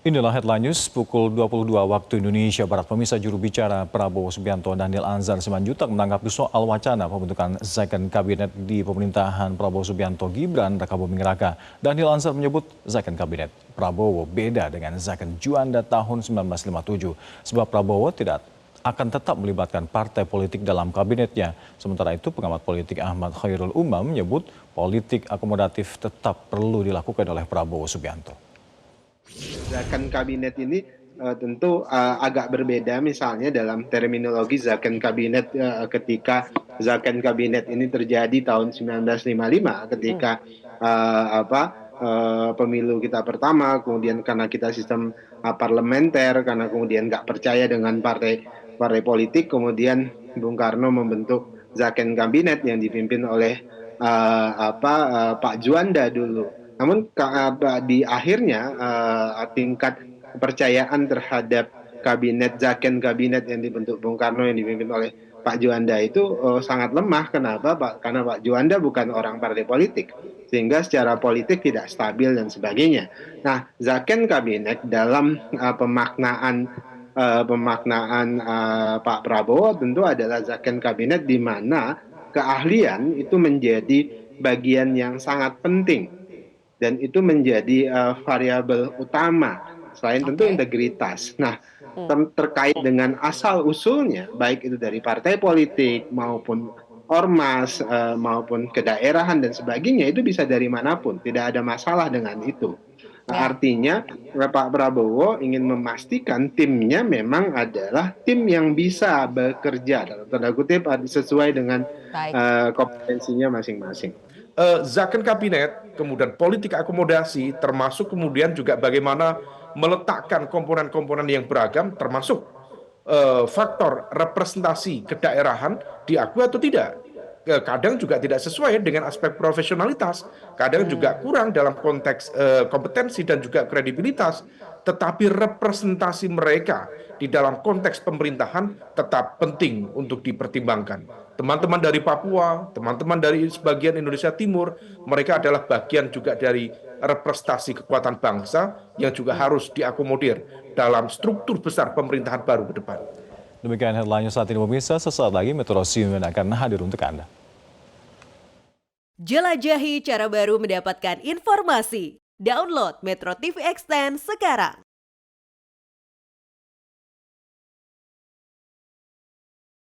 Inilah headline news pukul 22 waktu Indonesia Barat. Pemirsa, juru bicara Prabowo Subianto Daniel Anzar Simanjuntak menanggapi soal wacana pembentukan second kabinet di pemerintahan Prabowo Subianto Gibran Rakabuming Raka. Daniel Anzar menyebut second kabinet Prabowo beda dengan second Juanda tahun 1957. Sebab Prabowo tidak akan tetap melibatkan partai politik dalam kabinetnya. Sementara itu, pengamat politik Ahmad Khairul Umam menyebut politik akomodatif tetap perlu dilakukan oleh Prabowo Subianto. Zakon kabinet ini tentu agak berbeda, misalnya dalam terminologi zakon kabinet ketika zakon kabinet ini terjadi tahun 1955 ketika pemilu kita pertama, kemudian karena kita sistem parlementer, karena kemudian nggak percaya dengan partai politik, kemudian Bung Karno membentuk zakon kabinet yang dipimpin oleh Pak Juanda dulu. Namun di akhirnya tingkat kepercayaan terhadap zakon kabinet yang dibentuk Bung Karno yang dipimpin oleh Pak Juanda itu sangat lemah. Kenapa, Pak? Karena Pak Juanda bukan orang partai politik, sehingga secara politik tidak stabil dan sebagainya. Nah, zakon kabinet dalam pemaknaan Pak Prabowo tentu adalah zakon kabinet di mana keahlian itu menjadi bagian yang sangat penting. Dan itu menjadi variabel utama selain tentu integritas. Nah, terkait dengan asal-usulnya, baik itu dari partai politik maupun ormas maupun kedaerahan dan sebagainya, itu bisa dari manapun, tidak ada masalah dengan itu. Artinya Pak Prabowo ingin memastikan timnya memang adalah tim yang bisa bekerja dalam tanda kutip sesuai dengan kompetensinya masing-masing. Zakon kabinet, kemudian politik akomodasi, termasuk kemudian juga bagaimana meletakkan komponen-komponen yang beragam, termasuk faktor representasi kedaerahan diakui atau tidak. Kadang juga tidak sesuai dengan aspek profesionalitas, kadang juga kurang dalam konteks kompetensi dan juga kredibilitas, tetapi representasi mereka di dalam konteks pemerintahan tetap penting untuk dipertimbangkan. Teman-teman dari Papua, teman-teman dari sebagian Indonesia Timur, mereka adalah bagian juga dari representasi kekuatan bangsa yang juga harus diakomodir dalam struktur besar pemerintahan baru ke depan. Demikian headline saat ini, pemirsa. Sesaat lagi Metro Siuman akan hadir untuk Anda. Jelajahi cara baru mendapatkan informasi. Download Metro TV Extend sekarang.